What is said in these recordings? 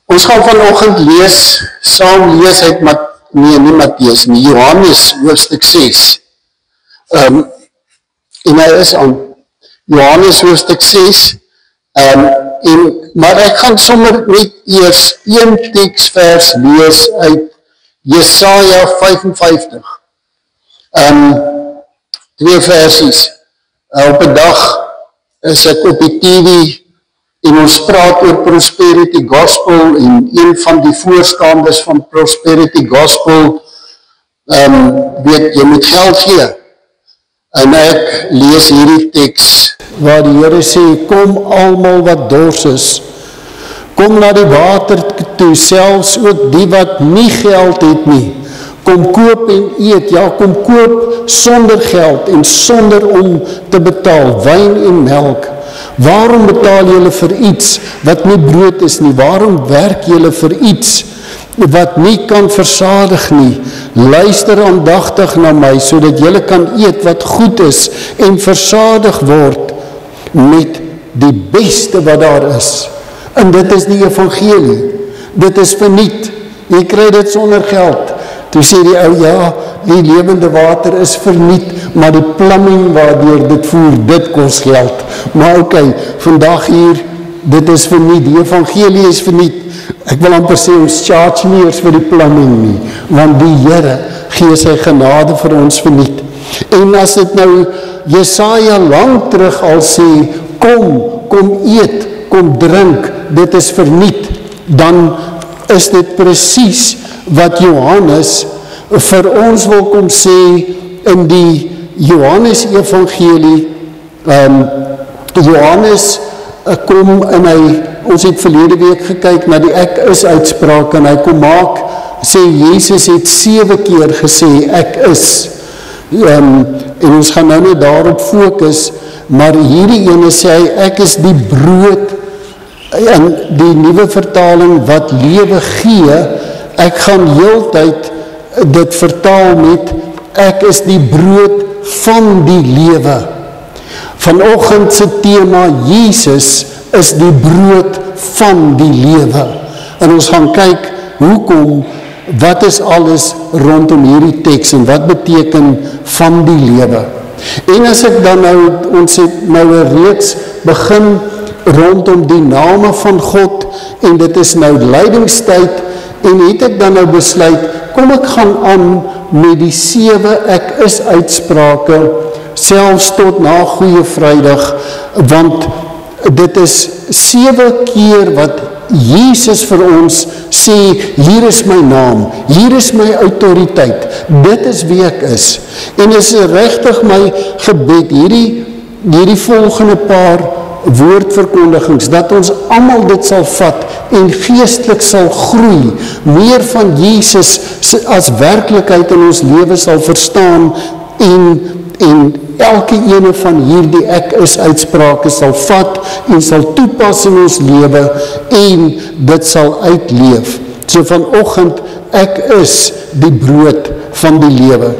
Ons gaan vanoggend saam lees uit nie Mattheus nie, Johannes hoofstuk 6. En hy is aan Johannes hoofstuk 6. Maar ek gaan sommer net eers een teksvers lees uit Jesaja 55. 2 versies. Op 'n dag is ek op die TV en ons praat oor Prosperity Gospel en een van die voorstanders van Prosperity Gospel weet, jy moet geld gee. En ek lees hierdie teks waar die Here sê, kom almal wat dors is, kom na die water toe, selfs ook die wat nie geld het nie, kom koop en eet, ja, kom koop sonder geld en sonder om te betaal, wyn en melk. Waarom betaal julle vir iets wat nie brood is nie? Waarom werk julle vir iets wat nie kan versadig nie? Luister aandagtig na my, sodat julle kan eet wat goed is en versadig word met die beste wat daar is. En dit is die evangelie. Dit is verniet. Jy kry dit sonder geld. Toe sê die ou, ja, die lewende water is verniet, maar die plumbing waardeur dit voer, dit kos geld. Maar oké, vandag hier, dit is verniet, die evangelie is verniet. Ek wil amper sê, ons charge nie eers vir die plumbing nie, want die Here gee sy genade vir ons verniet. En as dit nou Jesaja lang terug al sê, kom eet, kom drink, dit is verniet, dan is dit presies wat Johannes vir ons wil kom sê in die Johannes evangelie. Johannes kom en ons het verlede week gekyk na die ek is uitspraak en hy kom maak, sê Jezus het 7 keer gesê ek is. En ons gaan nou net daarop fokus, maar hierdie ene sê hy ek is die brood, in die nuwe vertaling wat lewe gee. Ek gaan heeltyd dit vertaal met ek is die brood van die lewe. Vanoggend se tema Jesus is die brood van die lewe. En ons gaan kyk hoekom, wat is alles rondom hierdie teks en wat beteken van die lewe. En as ek dan nou, ons het nou reeds begin rondom die name van God en dit is nou lydingstyd. En het ek dan nou besluit, kom ek gaan aan met die 7 ek is uitsprake, selfs tot na Goeie Vrydag, want dit is 7 keer wat Jesus vir ons sê, hier is my naam, hier is my autoriteit, dit is wie ek is. En is regtig my gebed, hierdie volgende paar woordverkondigings, dat ons almal dit sal vat en geestelik sal groei, meer van Jesus as werklikheid in ons lewe sal verstaan en elke ene van hierdie ek is uitsprake sal vat en sal toepas in ons lewe en dit sal uitleef. So vanoggend, ek is die brood van die lewe.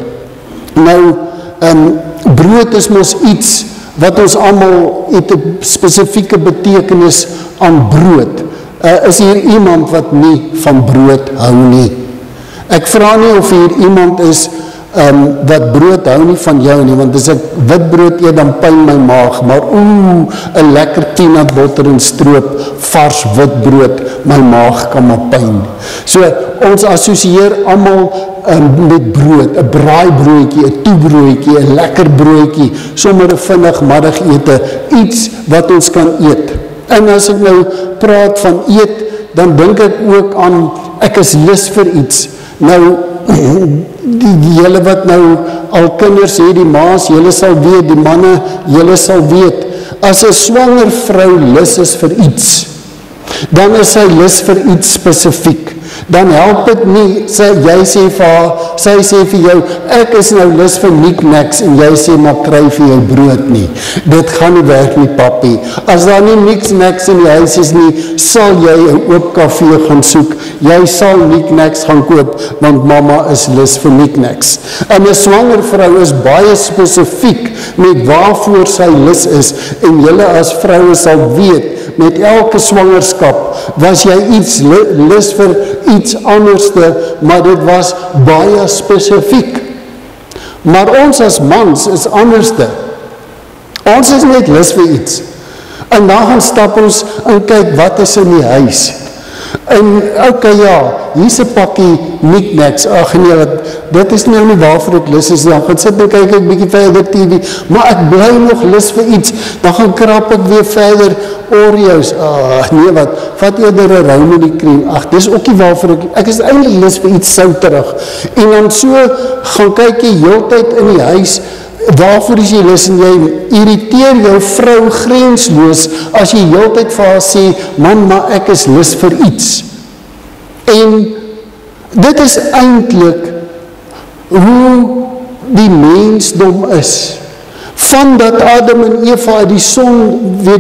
Nou, brood is mos iets wat ons almal het 'n spesifieke betekenis aan brood. Is hier iemand wat nie van brood hou nie? Ek vra nie of hier iemand is wat brood hou nie van jou nie, want as ek wit brood eet, dan pyn my maag, maar 'n lekker peanut butter en stroop, vars wit brood, my maag kan maar pyn. So, ons assosieer almal met brood, 'n braaibroodjie, 'n toebroodjie, 'n lekker broodjie, sommer 'n vinnig middagete, iets wat ons kan eet. En as ek nou praat van eet, dan dink ek ook aan, ek is lus vir iets. Nou, die julle wat nou al kinders het, die maas, julle sal weet, die manne, julle sal weet, as 'n swanger vrou lus is vir iets, dan is sy lus vir iets spesifiek. Dan help dit nie, sy sê vir jou, ek is nou lus vir knickknacks, en jy sê, maar kry vir jou brood nie. Dit gaan nie werk nie, papi. As daar nie knickknacks in die huis is nie, sal jy 'n oop kafee gaan soek. Jy sal knickknacks gaan koop, want mama is lus vir knickknacks. En 'n swanger vrou is baie spesifiek met waarvoor sy lus is, en julle as vroue sal weet, met elke swangerskap, was jy iets lus vir iets anderste, maar dit was baie spesifiek. Maar ons as mans is anderste. Ons is net lus vir iets. En dan gaan stap ons en kyk wat is in die huis. En ja, hier is 'n pakkie knickknacks. Ag nee, dit is nou nie waarvoor ek lus is. Dan gaan sit en kyk ek bietjie verder TV, maar ek bly nog lus vir iets. Dan gaan krap ek weer verder Oreos. Nee, vat eerder 'n Roumanie cream. Ag, dis ook nie waarvoor ek is eintlik lus vir iets souterig. En dan so gaan kyk jy heeltyd in die huis. Waarvoor is jy lus en jy irriteer jou vrou grensloos as jy heeltyd vir haar sê, man, maar ek is lus vir iets. En dit is eintlik hoe die mensdom is. Vandat Adam en Eva uit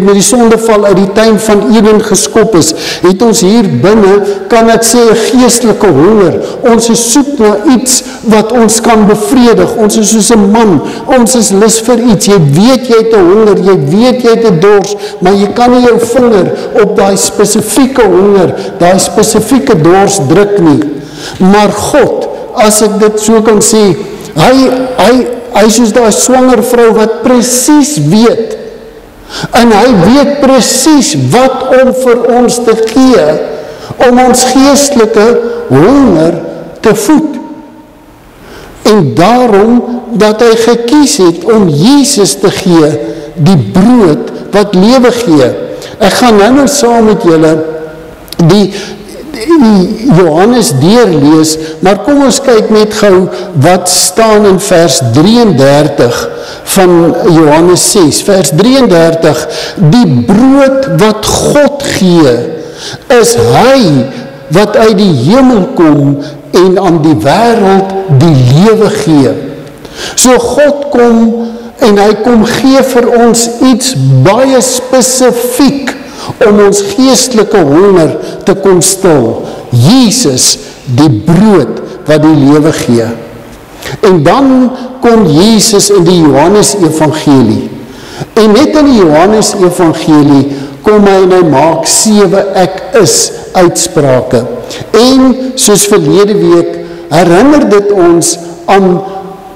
met die sondeval uit die tuin van Eden geskop is, het ons hier binne, kan ek sê, 'n geestelike honger. Ons is soek na iets wat ons kan bevredig. Ons is soos 'n man, ons is lus vir iets. Jy weet jy het 'n honger, jy weet jy het 'n dors, maar jy kan nie jou vinger op daai spesifieke honger, daai spesifieke dors druk nie. Maar God, as ek dit so kan sê, hy is soos daai swanger vrou wat presies weet, en hy weet presies wat om vir ons te gee, om ons geestelike honger te voed. En daarom dat hy gekies het om Jesus te gee, die brood wat lewe gee. Ek gaan nou saam met julle die Johannes deurlees, maar kom ons kyk net gou wat staan in vers 33 van Johannes 6. Vers 33, die brood wat God gee, is hy wat uit die hemel kom en aan die wêreld die lewe gee. So God kom en hy kom gee vir ons iets baie spesifiek om ons geestelike honger te kom stil. Jesus, die brood wat die lewe gee. En dan kom Jesus in die Johannes evangelie. En net in die Johannes evangelie kom hy en hy maak 7 ek is uitsprake. En soos verlede week herinner dit ons aan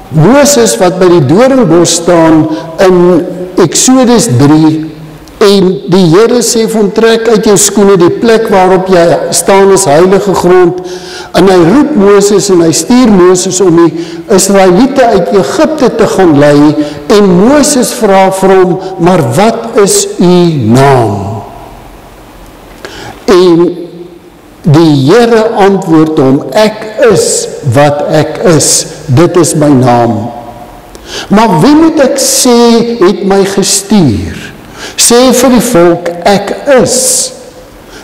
Moses wat by die doringbos staan in Exodus 3. En die Here sê vir hom, trek uit jou skoene, die plek waarop jy staan is heilige grond. En hy roep Moses en hy stuur Moses om die Israeliete uit Egipte te gaan lei. En Moses vra vir hom, maar wat is u naam? En die Here antwoord hom, ek is wat ek is. Dit is my naam. Maar wie moet ek sê het my gestuur? Sê vir die volk, ek is,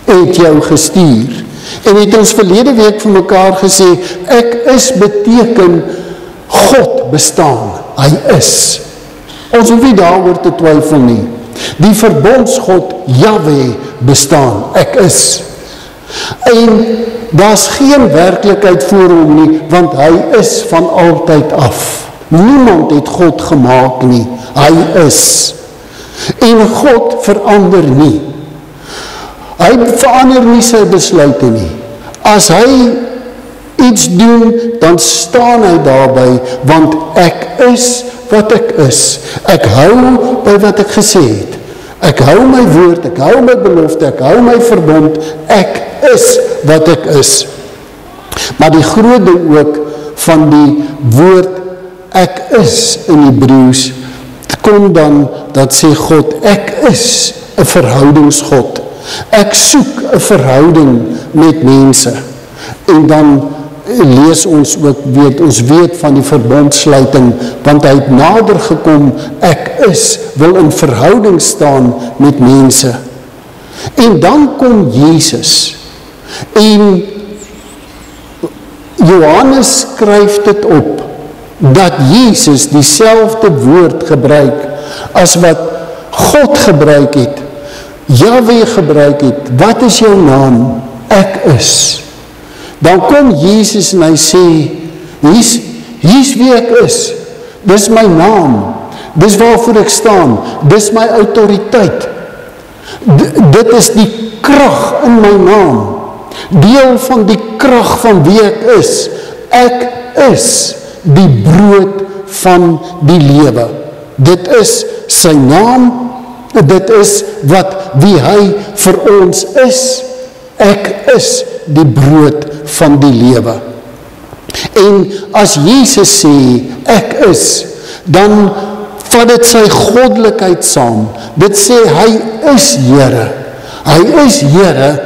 het jou gestuur. En het ons verlede week vir mekaar gesê, ek is beteken, God bestaan, hy is. Ons hoef nie daaroor te twyfel nie. Die verbondsgod, Jahwe, bestaan, ek is. En daar's geen werklikheid voor hom nie, want hy is van altyd af. Niemand het God gemaak nie, hy is. En God verander nie. Hy verander nie sy besluite nie. As hy iets doen, dan staan hy daarby, want ek is wat ek is. Ek hou by wat ek gesê het. Ek hou my woord, ek hou my belofte, ek hou my verbond, ek is wat ek is. Maar die groot ding ook van die woord ek is in Hebreëus, kom dan, dat sê God, ek is 'n verhoudingsgod. Ek soek 'n verhouding met mense. En dan lees ons ook, ons weet van die verbondsluiting, want hy het nader gekom, ek is, wil in verhouding staan met mense. En dan kom Jesus. En Johannes skryf dit op, dat Jesus dieselfde woord gebruik as wat God gebruik het, Jahwe gebruik het. Wat is jou naam? Ek is. Dan kom Jesus en hy sê, hier's wie ek is. Dis my naam. Dis waarvoor ek staan. Dis my autoriteit. Dit is die krag in my naam. Deel van die krag van wie ek is. Ek is die brood van die lewe. Dit is sy naam, dit is wie hy vir ons is. Ek is die brood van die lewe. En as Jesus sê, ek is, dan vat dit sy goddelikheid saam. Dit sê, hy is Here. Hy is Here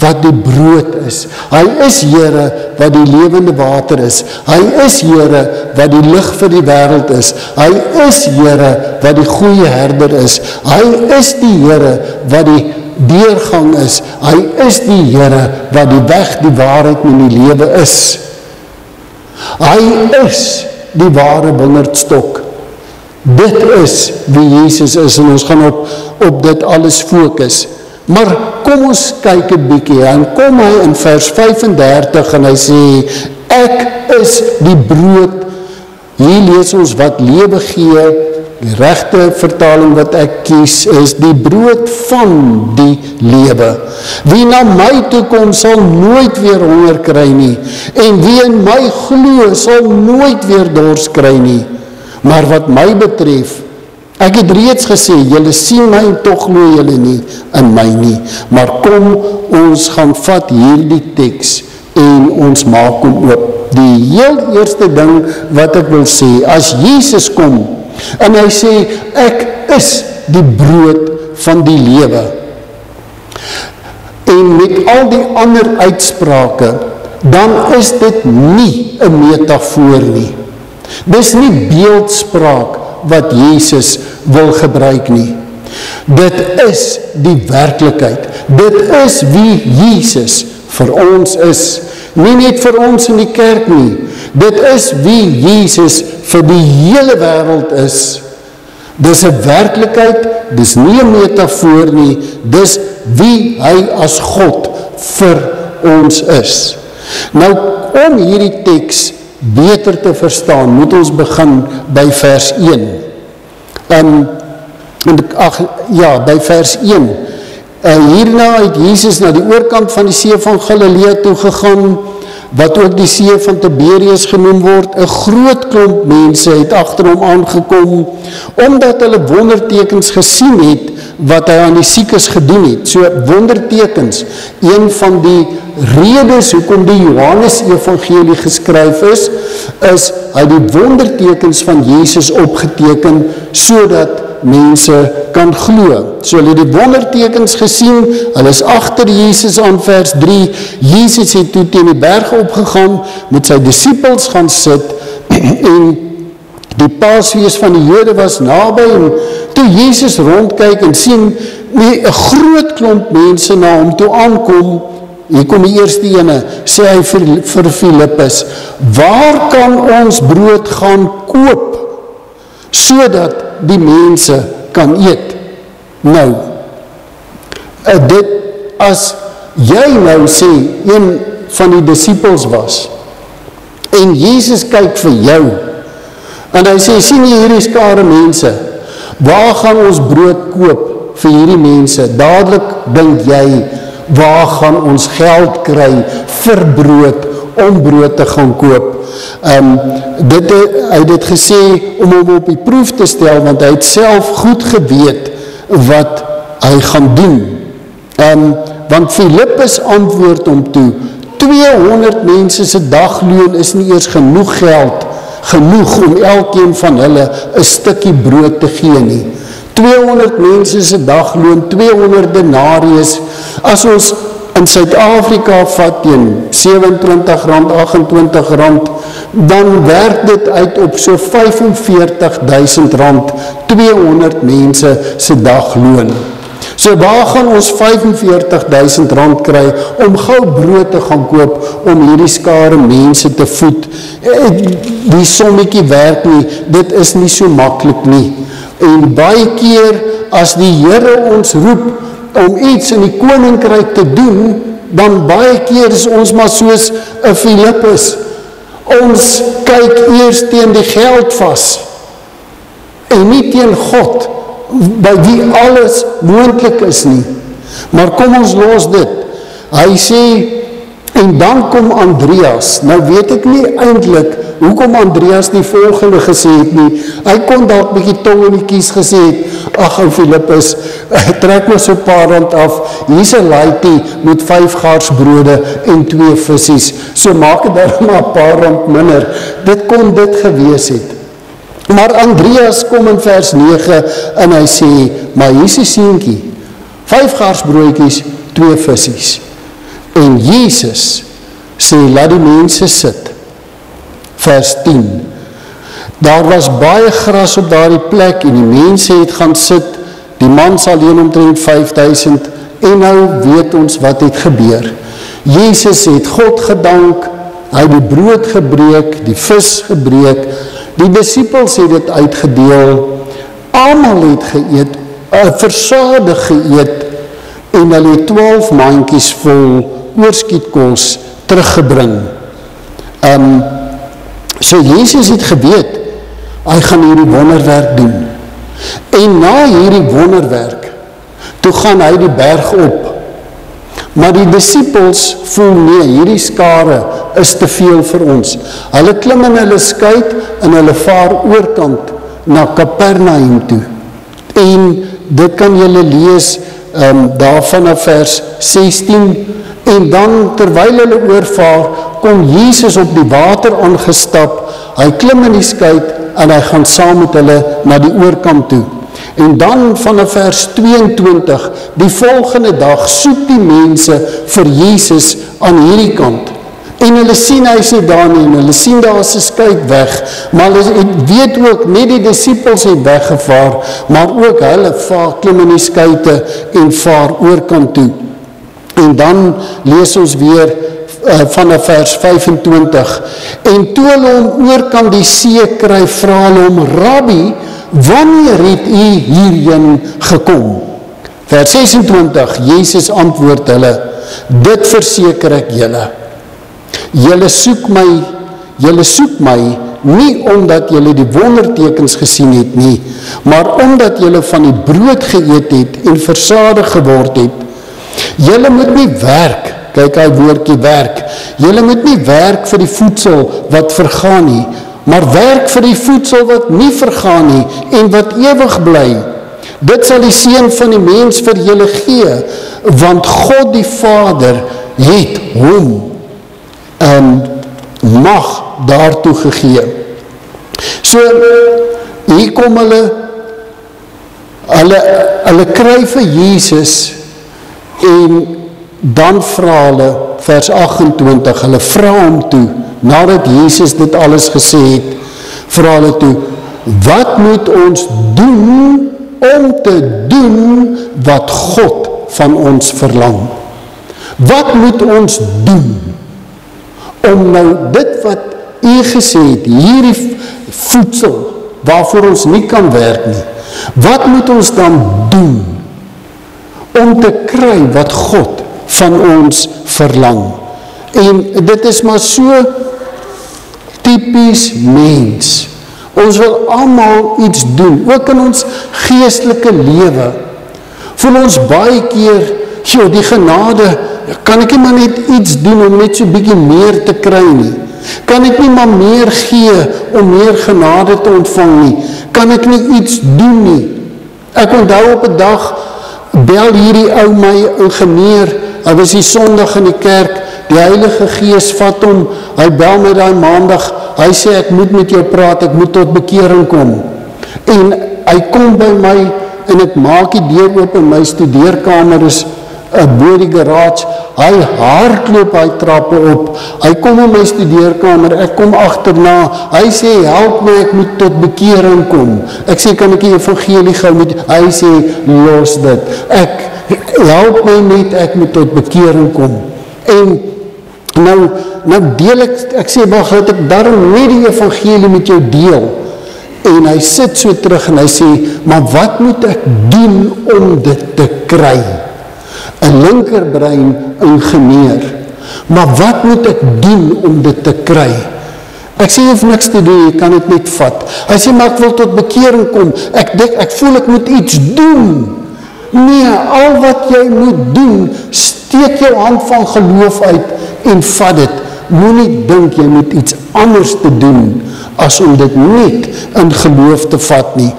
wat die brood is. Hy is Here wat die lewende water is. Hy is Here wat die lig vir die wêreld is. Hy is Here wat die goeie herder is. Hy is die Here wat die deurgang is. Hy is die Here wat die weg, die waarheid en die lewe is. Hy is die ware wingerdstok. Dit is wie Jesus is en ons gaan op dit alles fokus. Maar kom ons kyk 'n bietjie en kom hy in vers 35 en hy sê, ek is die brood. Hier lees ons wat lewe gee. Die regte vertaling wat ek kies is die brood van die lewe. Wie na my toe kom sal nooit weer honger kry nie. En wie in my glo sal nooit weer dors kry nie. Maar wat my betref, ek het reeds gesê, julle sien my en tog glo julle nie in my nie. Maar kom, ons gaan vat hierdie teks en ons maak hom oop. Die heel eerste ding wat ek wil sê, as Jesus kom, en hy sê, ek is die brood van die lewe. En met al die ander uitsprake, dan is dit nie 'n metafoor nie. Dis nie beeldspraak wat Jesus wil gebruik nie. Dit is die werklikheid. Dit is wie Jesus vir ons is. Nie net vir ons in die kerk nie. Dit is wie Jesus vir die hele wêreld is. Dis 'n werklikheid, dis nie 'n metafoor nie, dis wie hy as God vir ons is. Nou, om hierdie teks beter te verstaan, moet ons begin by vers 1. By vers 1. Hierna het Jesus na die oorkant van die see van Galilea toe gegaan, wat ook die see van Tiberius genoem word. 'n Groot klomp mense het agter hom aangekom, omdat hulle wondertekens gesien het, wat hy aan die siekes gedoen het. So wondertekens, een van die redes hoekom die Johannes Evangelie geskryf is hy die wondertekens van Jesus opgeteken, sodat mense kan glo. So hulle het die wondertekens gesien, hulle is agter Jesus aan vers 3, Jesus het toe teen die berg opgegaan, met sy disippels gaan sit, en die Paasfees van die Jode was naby, en toe Jesus rondkyk en sien, 'n groot klomp mense na hom toe aankom, hier kom die eerste ene, sê hy vir Filippus, waar kan ons brood gaan koop, sodat die mense kan eet? Nou, dit as jy nou sê, een van die disippels was, en Jesus kyk vir jou, en hy sê, sien jy hierdie skare mense, waar gaan ons brood koop vir hierdie mense? Dadelik dink jy, waar gaan ons geld kry vir brood, om brood te gaan koop? Hy het dit gesê om hom op die proef te stel, want hy het self goed geweet wat hy gaan doen. Want Filippus antwoord hom toe, 200 mense se dagloon is nie eers genoeg geld, genoeg om elkeen van hulle 'n stukkie brood te gee nie. 200 mense se dagloon, 200 denarius, as ons in Suid-Afrika vat teen R27, R28, dan werk dit uit op so R45.000, 200 mense se dagloon. So waar gaan ons R45.000 kry om gou brood te gaan koop om hierdie skare mense te voed? Die sommetjie werk nie, dit is nie so maklik nie. En baie keer as die Here ons roep om iets in die koninkryk te doen, dan baie keer is ons maar soos 'n Filippus. Ons kyk eers teen die geld vas en nie teen God by wie alles moontlik is nie. Maar kom ons los dit. Hy sê, en dan kom Andreas. Nou weet ek nie eintlik hoekom Andreas die volgende gesê het nie. Hy kon dalk bietjie tong in die kies gesê het, ag ou Philippus, trek maar so 'n paar rand af, hier's 'n laaitjie met 5 garsbrode en 2 vissies, so maak dit dan maar 'n paar rand minder. Dit kon dit gewees het. Maar Andreas kom in vers 9 en hy sê, maar hier's 'n seentjie, 5 garsbroodjies, 2 vissies. En Jesus sê, laat die mense sit. Vers 10. Daar was baie gras op daardie plek en die mense het gaan sit. Die man sal alleen omtrent 5000 en nou weet ons wat het gebeur. Jesus het God gedank, hy het die brood gebreek, die vis gebreek, die disippels het dit uitgedeel, almal het geëet, versadig geëet en hulle het 12 mandjies vol oorskietkos teruggebring. So Jesus het geweet, hy gaan hierdie wonderwerk doen. En na hierdie wonderwerk, toe gaan hy die berg op. Maar die disippels voel nee, hierdie skare is te veel vir ons. Hulle klim in hulle skuit en hulle vaar oorkant na Kapernaum toe. En dit kan julle lees daar vanaf vers 16. En dan, terwyl hulle oorvaar, kom Jesus op die water aangestap, hy klim in die skuit en hy gaan saam met hulle na die oorkant toe. En dan vanaf vers 22, die volgende dag, soek die mense vir Jesus aan hierdie kant. En hulle sien hy is nie daar nie, en hulle sien daar is 'n skuit weg, maar hulle weet ook, nie die disippels het weggevaar, maar ook hulle klim in die skuite en vaar oorkant toe. En dan lees ons weer vanaf vers 25. En toe hulle hom oorkant die see kry, vra hulle hom, Rabbi, wanneer het u hierheen gekom? Vers 26, Jesus antwoord hulle, dit verseker ek julle. Julle soek my nie omdat julle die wondertekens gesien het nie, maar omdat julle van die brood geëet het en versadig geword het. Julle moet nie werk, kyk hy woordjie werk, julle moet nie werk vir die voedsel wat vergaan nie, maar werk vir die voedsel wat nie vergaan nie en wat ewig bly. Dit sal die Seun van die mens vir julle gee, want God die Vader het hom mag daartoe gegee. So, hier kom hulle kry vir Jesus en dan vra hulle, vers 28, hulle vra hom toe, nadat Jesus dit alles gesê het, vra hulle toe, wat moet ons doen om te doen wat God van ons verlang? Wat moet ons doen om nou dit wat u gesê het, hierdie voedsel, waarvoor ons nie kan werk nie, wat moet ons dan doen om te kry wat God van ons verlang? En dit is maar so typies mens. Ons wil almal iets doen, ook in ons geestelike lewe. Voel ons baie keer, die genade, kan ek nie maar net iets doen om net so bietjie meer te kry nie? Kan ek nie maar meer gee om meer genade te ontvang nie? Kan ek nie iets doen nie? Ek onthou op 'n dag, bel hierdie ou my ingenieur, hy was die Sondag in die kerk, die Heilige Gees vat hom, hy bel my daai Maandag, hy sê ek moet met jou praat, ek moet tot bekering kom. En hy kom by my en ek maak die deur oop en my studeerkamer is bo die garage, hy hardloop hy trappe op, hy kom in my studeerkamer, ek kom agterna, hy sê help my, ek moet tot bekering kom. Ek sê kan ek die evangelie gou moet, hy sê los dit, help my net, ek moet tot bekering kom. En nou deel ek sê maar dat ek daarom nie die evangelie met jou deel. En hy sit so terug en hy sê, maar wat moet ek doen om dit te kry? 'n linkerbrein ingenieur. Maar wat moet ek doen om dit te kry? Ek sê jy hoef niks te doen, jy kan dit net vat. Hy sê, maar ek wil tot bekering kom, ek voel ek moet iets doen. Nee, al wat jy moet doen, steek jou hand van geloof uit en vat dit. Moenie dink jy moet iets anders te doen, as om dit net in geloof te vat nie.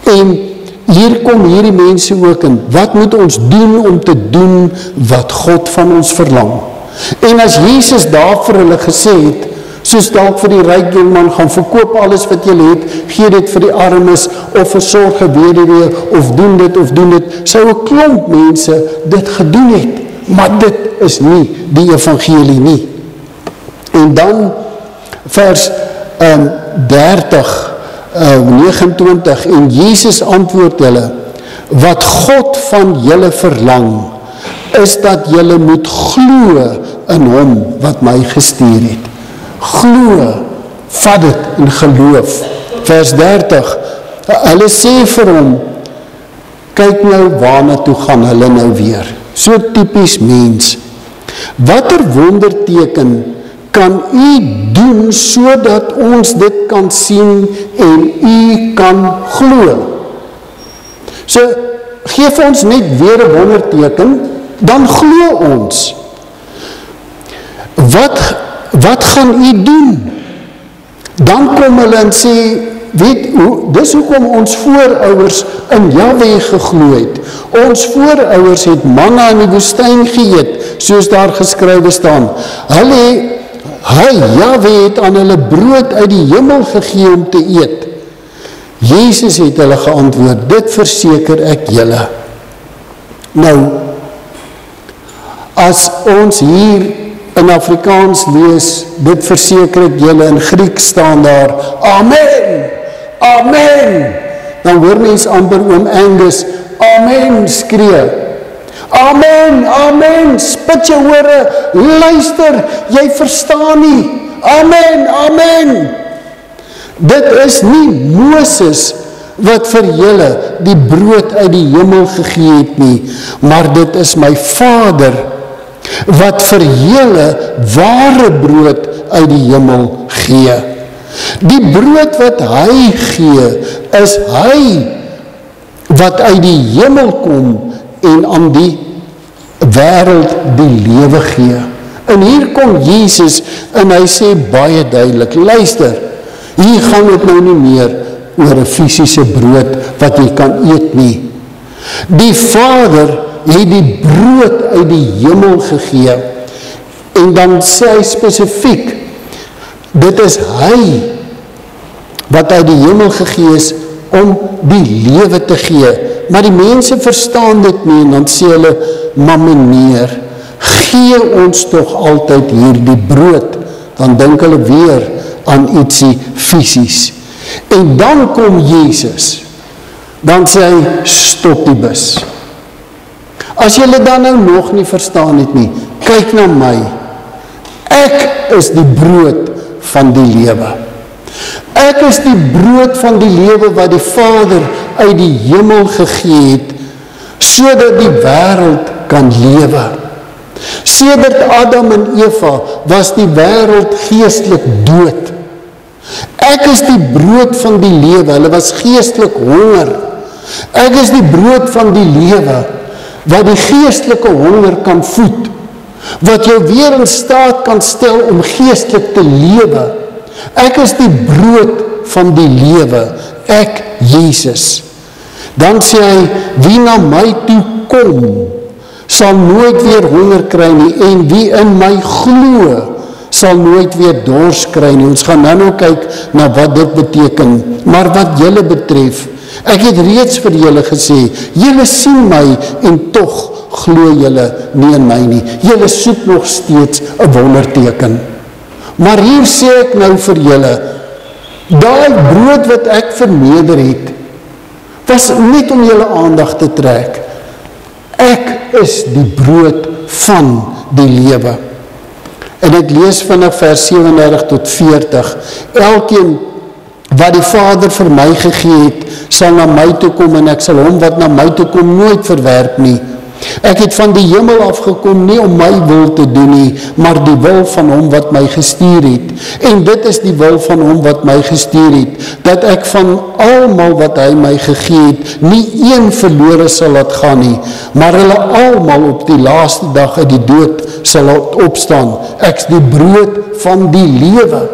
En hier kom hierdie mense ook in, wat moet ons doen om te doen wat God van ons verlang? En as Jesus daar vir hulle gesê het, soos dalk vir die ryk jongman, gaan verkoop alles wat jy het, gee dit vir die armes, of versorg 'n weduwee, of doen dit, sou 'n klomp mense dit gedoen het, maar dit is nie die evangelie nie. En dan vers 29, en Jesus antwoord hulle, wat God van julle verlang, is dat julle moet glo in hom wat my gestuur het. Glo, vat dit in geloof. Vers 30, hulle sê vir hom, kyk nou waarna toe gaan hulle nou weer. So typies mens. Watter wonderteken kan u doen, sodat ons dit kan sien en u kan glo? So, geef ons net weer 'n wonderteken, dan glo ons. Wat gaan u doen? Dan kom hulle en sê, dis hoekom ons voorouers in Jahwe geglo het. Ons voorouers het manna in die woestyn geëet, soos daar geskrywe staan. Jahwe het aan hulle brood uit die hemel gegee om te eet. Jesus het hulle geantwoord, dit verseker ek julle. Nou, as ons hier in Afrikaans lees, dit verseker ek julle, in Grieks staan daar, Amen, Amen. Dan hoor mens amper oom Angus, Amen skree. Amen, amen, spit jou hore, luister, jy verstaan nie. Amen, amen. Dit is nie Moses wat vir julle die brood uit die hemel gegee het nie, maar dit is my Vader wat vir julle ware brood uit die hemel gee. Die brood wat hy gee, is hy wat uit die hemel kom en aan die wêreld die lewe gee. En hier kom Jesus en hy sê baie duidelik, luister, hier gaan dit nou nie meer oor 'n fisiese brood wat jy kan eet nie. Die Vader het die brood uit die hemel gegee. En dan sê hy spesifiek, dit is hy wat uit die hemel gegee is om die lewe te gee. Maar die mense verstaan dit nie en dan sê hulle, maar meneer, gee ons toch altyd hier die brood. Dan dink hulle weer aan ietsie fisies. En dan kom Jesus, dan sê hy, stop die bus. As julle dan nou nog nie verstaan het nie, kyk na my. Ek is die brood van die lewe. Ek is die brood van die lewe wat die Vader uit die hemel gegee het, sodat die wêreld kan lewe. Sedert Adam en Eva was die wêreld geestelik dood. Ek is die brood van die lewe, hulle was geestelik honger. Ek is die brood van die lewe, wat die geestelike honger kan voed, wat jou weer in staat kan stel om geestelik te lewe. Ek is die brood van die lewe, ek Jesus. Dan sê hy, wie na my toe kom, sal nooit weer honger kry nie, en wie in my glo, sal nooit weer dors kry nie. Ons gaan nou kyk na wat dit beteken, maar wat julle betref, ek het reeds vir julle gesê, julle sien my en tog glo julle nie in my nie. Julle soek nog steeds 'n wonderteken. Maar hier sê ek nou vir julle, daai brood wat ek verneder het, was net om julle aandag te trek. Ek is die brood van die lewe. En ek lees vanaf vers 37 tot 40. Elkeen wat die Vader vir my gegee het, sal na my toe kom, en ek sal hom wat na my toe kom nooit verwerp nie. Ek het van die hemel afgekom nie om my wil te doen nie, maar die wil van hom wat my gestuur het. En dit is die wil van hom wat my gestuur het, dat ek van almal wat hy my gegee het, nie een verlore sal laat gaan nie, maar hulle almal op die laaste dag uit die dood sal laat opstaan. Ek is die brood van die lewe.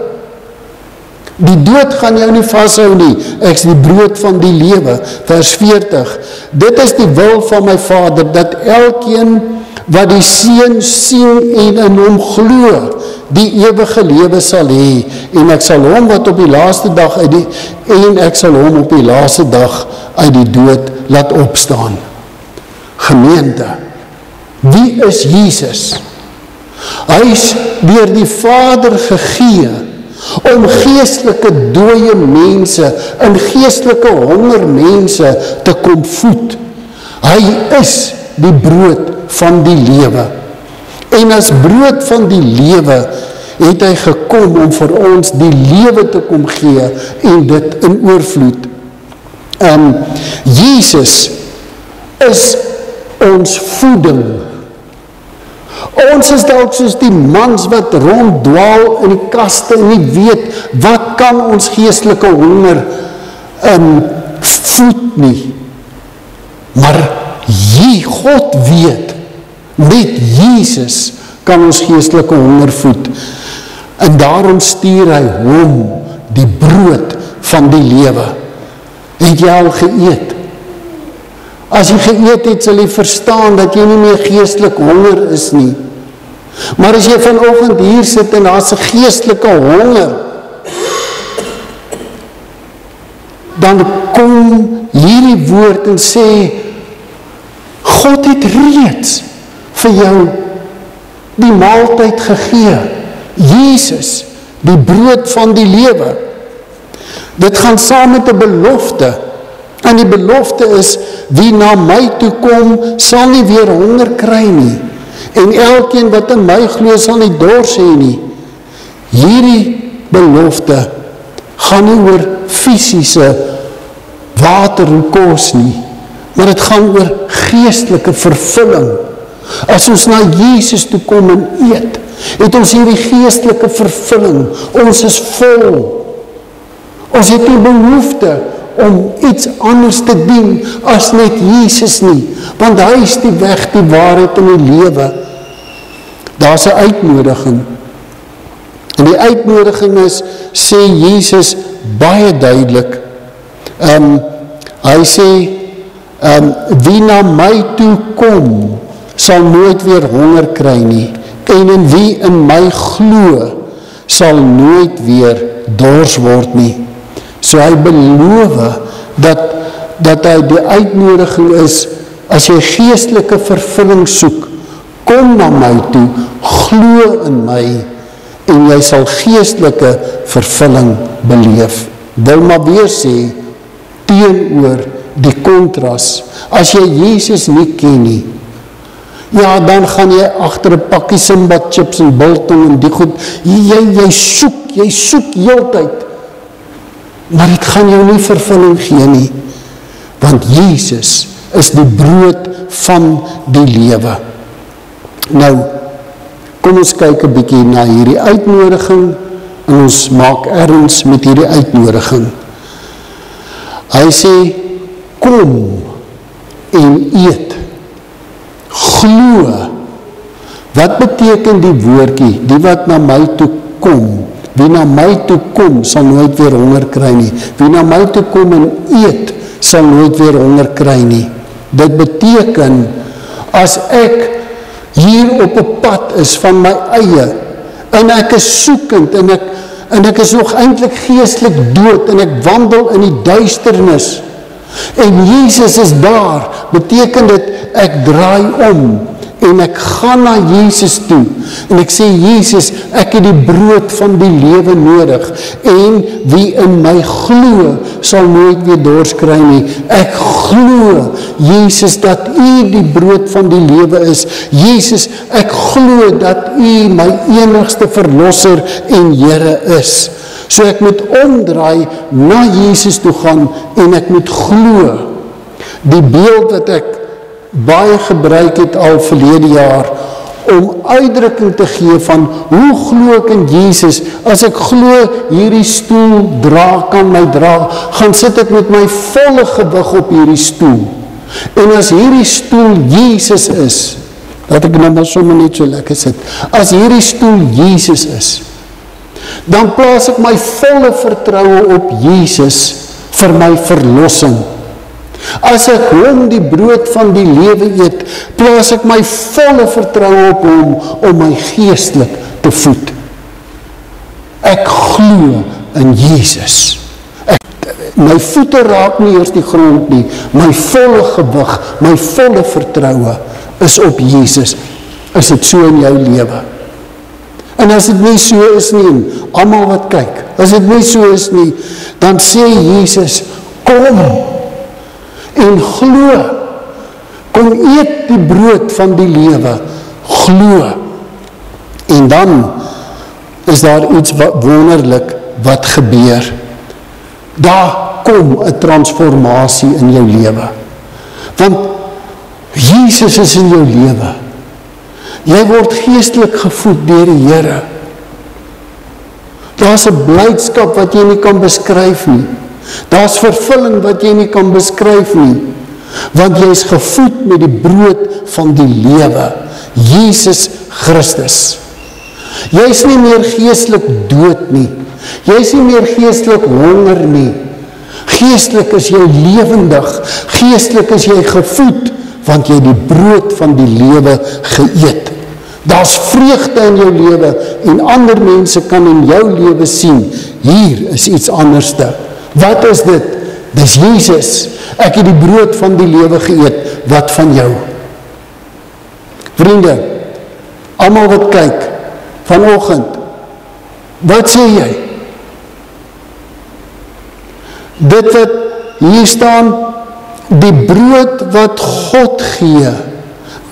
Die dood gaan jou nie vashou nie, ek is die brood van die lewe. Vers 40, dit is die wil van my Vader, dat elkeen wat die Seun sien en in hom glo, die ewige lewe sal hê, en ek sal hom op die laaste dag uit die dood laat opstaan. Gemeente, wie is Jesus? Hy is deur die Vader gegee, om geestelike dooie mense, en geestelike honger mense te kom voed. Hy is die brood van die lewe. En as brood van die lewe, het hy gekom om vir ons die lewe te kom gee, en dit in oorvloed. Jesus is ons voeding. Ons is dalk soos die mans wat ronddwaal in die kaste en nie weet, wat kan ons geestelike honger voed nie. Maar God weet, met Jesus kan ons geestelike honger voed. En daarom stuur hy hom, die brood van die lewe. Het jy al geëet? As jy geëet het, sal jy verstaan dat jy nie meer geestelik honger is nie. Maar as jy vanoggend hier sit en daar is 'n geestelike honger, dan kom hierdie woord en sê, God het reeds vir jou die maaltyd gegee. Jesus, die brood van die lewe. Dit gaan saam met 'n belofte. En die belofte is, wie na my toe kom, sal nie weer honger kry nie. En elkeen wat in my glo, sal nie dors hê nie. Hierdie belofte gaan nie oor fisiese water en kos nie, maar dit gaan oor geestelike vervulling. As ons na Jesus toe kom en eet, het ons hierdie geestelike vervulling. Ons is vol. Ons het nie behoefte om iets anders te dien as net Jesus nie, want hy is die weg, die waarheid en die lewe. Daar is 'n uitnodiging. En die uitnodiging is, sê Jesus baie duidelik, hy sê, wie na my toe kom, sal nooit weer honger kry nie, en wie in my glo, sal nooit weer dors word nie. So hy beloof dat hy die uitnodiging is, as jy geestelike vervulling soek, kom na my toe, glo in my, en jy sal geestelike vervulling beleef. Wil maar weer sê, teenoor die kontras, as jy Jesus nie ken nie, ja, dan gaan jy agter 'n pakkie Simba chips en biltong en die goed, jy soek heeltyd, maar dit gaan jou nie vervulling gee nie, want Jesus is die brood van die lewe. Nou, kom ons kyk 'n bietjie na hierdie uitnodiging, en ons maak erns met hierdie uitnodiging. Hy sê, kom en eet, glo. Wat beteken die woordjie, die wat na my toe kom? Wie na my toe kom, sal nooit weer honger kry nie. Wie na my toe kom en eet, sal nooit weer honger kry nie. Dit beteken, as ek hier op 'n pad is van my eie, en ek is soekend, en ek is nog eintlik geestelik dood, en ek wandel in die duisternis, en Jesus is daar, beteken dit, ek draai om, en ek gaan na Jesus toe, en ek sê, Jesus, ek het die brood van die lewe nodig, en wie in my glo, sal nooit weer dors kry nie. Ek glo, Jesus, dat U die brood van die lewe is. Jesus, ek glo dat U my enigste verlosser en Here is. So ek moet omdraai, na Jesus toe gaan, en ek moet glo. Die beeld wat ek baie gebruik het al verlede jaar, om uitdrukking te gee van hoe glo ek in Jesus. As ek glo hierdie stoel kan my dra, gaan sit ek met my volle gewig op hierdie stoel. En as hierdie stoel Jesus is, laat ek nou maar sommer net so lekker sit, as hierdie stoel Jesus is, dan plaas ek my volle vertroue op Jesus vir my verlossing. As ek hom die brood van die lewe eet, plaas ek my volle vertroue op hom om my geestelik te voed. Ek glo in Jesus. My voete raak nie eers die grond nie, my volle gewig, my volle vertroue is op Jesus. Is dit so in jou lewe? En as dit nie so is nie, almal wat kyk, as dit nie so is nie, dan sê Jesus, kom en glo, kom eet die brood van die lewe, glo. En dan is daar iets wonderlik wat gebeur. Daar kom 'n transformasie in jou lewe. Want Jesus is in jou lewe. Jy word geestelik gevoed deur die Here. Daar's 'n blydskap wat jy nie kan beskryf nie. Daar's vervulling wat jy nie kan beskryf nie. Want jy is gevoed met die brood van die lewe, Jesus Christus. Jy is nie meer geestelik dood nie. Jy is nie meer geestelik honger nie. Geestelik is jy lewendig. Geestelik is jy gevoed, want jy die brood van die lewe geëet. Daar's vreugde in jou lewe en ander mense kan in jou lewe sien, hier is iets anderste. Wat is dit? Dis Jesus. Ek het die brood van die lewe geëet. Wat van jou? Vriende, almal wat kyk vanoggend, wat sê jy? Dit wat hier staan, die brood wat God gee,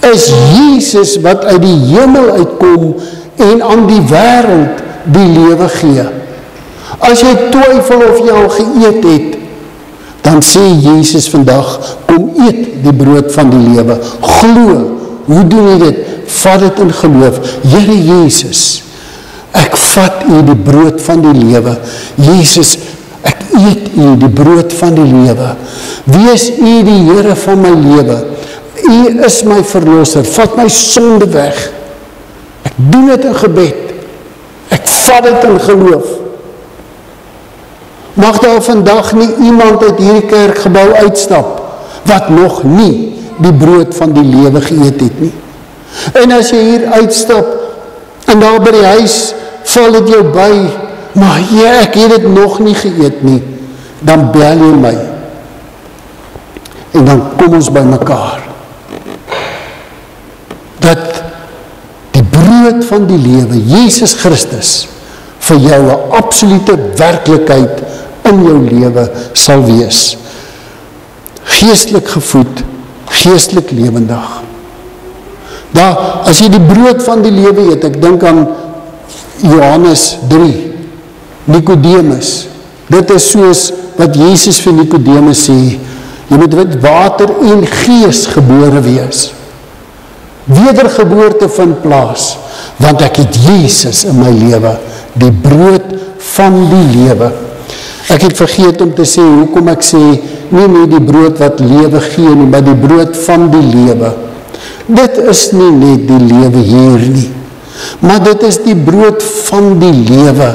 is Jesus wat uit die hemel uitkom en aan die wêreld die lewe gee. As jy twyfel of jy al geëet het, dan sê Jesus vandag, kom eet die brood van die lewe. Glo. Hoe doen jy dit? Vat dit in geloof. Here Jesus, ek vat u die brood van die lewe. Jesus, ek eet u die brood van die lewe. Wees u die Here van my lewe. U is my verlosser. Vat my sonde weg. Ek doen dit in gebed. Ek vat dit in geloof. Mag daar vandag nie iemand uit hierdie kerkgebou uitstap wat nog nie die brood van die lewe geëet het nie. En as jy hier uitstap en daar by die huis val dit jou by, maar ja, ek het dit nog nie geëet nie, dan bel jy my. En dan kom ons by mekaar. Dat die brood van die lewe, Jesus Christus, vir jou 'n absolute werklikheid in jou lewe sal wees. Geestelik gevoed, geestelik lewendig. Daar, as jy die brood van die lewe eet, ek dink aan Johannes 3, Nicodemus. Dit is soos wat Jesus vir Nicodemus sê, jy moet met water en gees gebore wees. Wedergeboorte vind plaas, want ek het Jesus in my lewe, die brood van die lewe. Ek het vergeet om te sê, hoekom ek sê, nie die brood wat lewe gee nie, maar die brood van die lewe. Dit is nie net die lewe hier nie, maar dit is die brood van die lewe.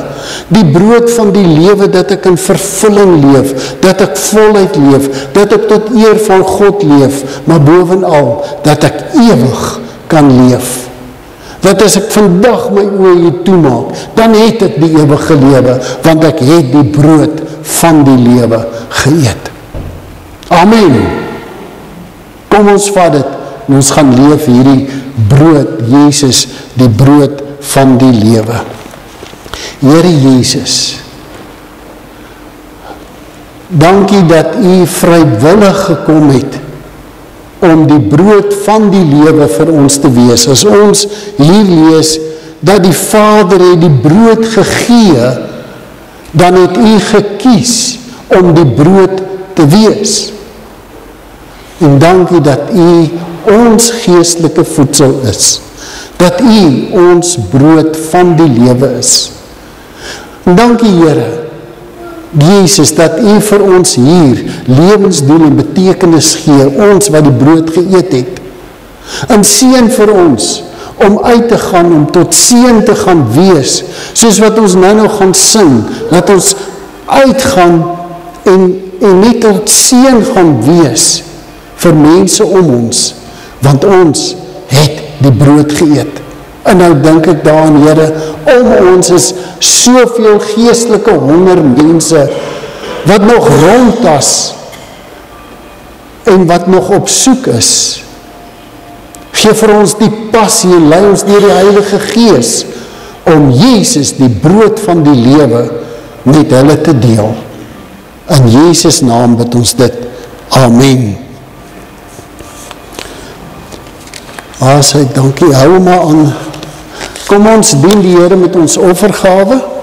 Die brood van die lewe dat ek in vervulling leef, dat ek voluit leef, dat ek tot eer van God leef, maar bovenal, dat ek ewig kan leef. Dat as ek vandag my oë hier toemaak, dan het ek die ewige lewe, want ek het die brood van die lewe geëet. Amen. Kom ons vat dit, en ons gaan leef hierdie brood, Jesus, die brood van die lewe. Here Jesus, dankie dat u vrywillig gekom het, om die brood van die lewe vir ons te wees. As ons hier lees, dat die Vader het die brood gegee, dan het u gekies om die brood te wees. En dankie dat u ons geestelike voedsel is, dat U ons brood van die lewe is. Dankie Here, Jesus, dat U vir ons hier lewensdoel en betekenis gee, ons wat die brood geëet het. En seën vir ons, om uit te gaan, om tot seën te gaan wees, soos wat ons nou gaan sing, dat ons uitgaan en net tot seën gaan wees, vir mense om ons, want ons het die brood geëet. En nou dink ek daaraan, Here, om ons is soveel geestelike honger mense, wat nog rondtas, en wat nog op soek is. Gee vir ons die passie en lei ons deur die Heilige Gees, om Jesus, die brood van die lewe, met hulle te deel. In Jesus naam bid ons dit. Amen. As hy, dankie, hou maar aan. Kom ons dien die Here met ons offergawe.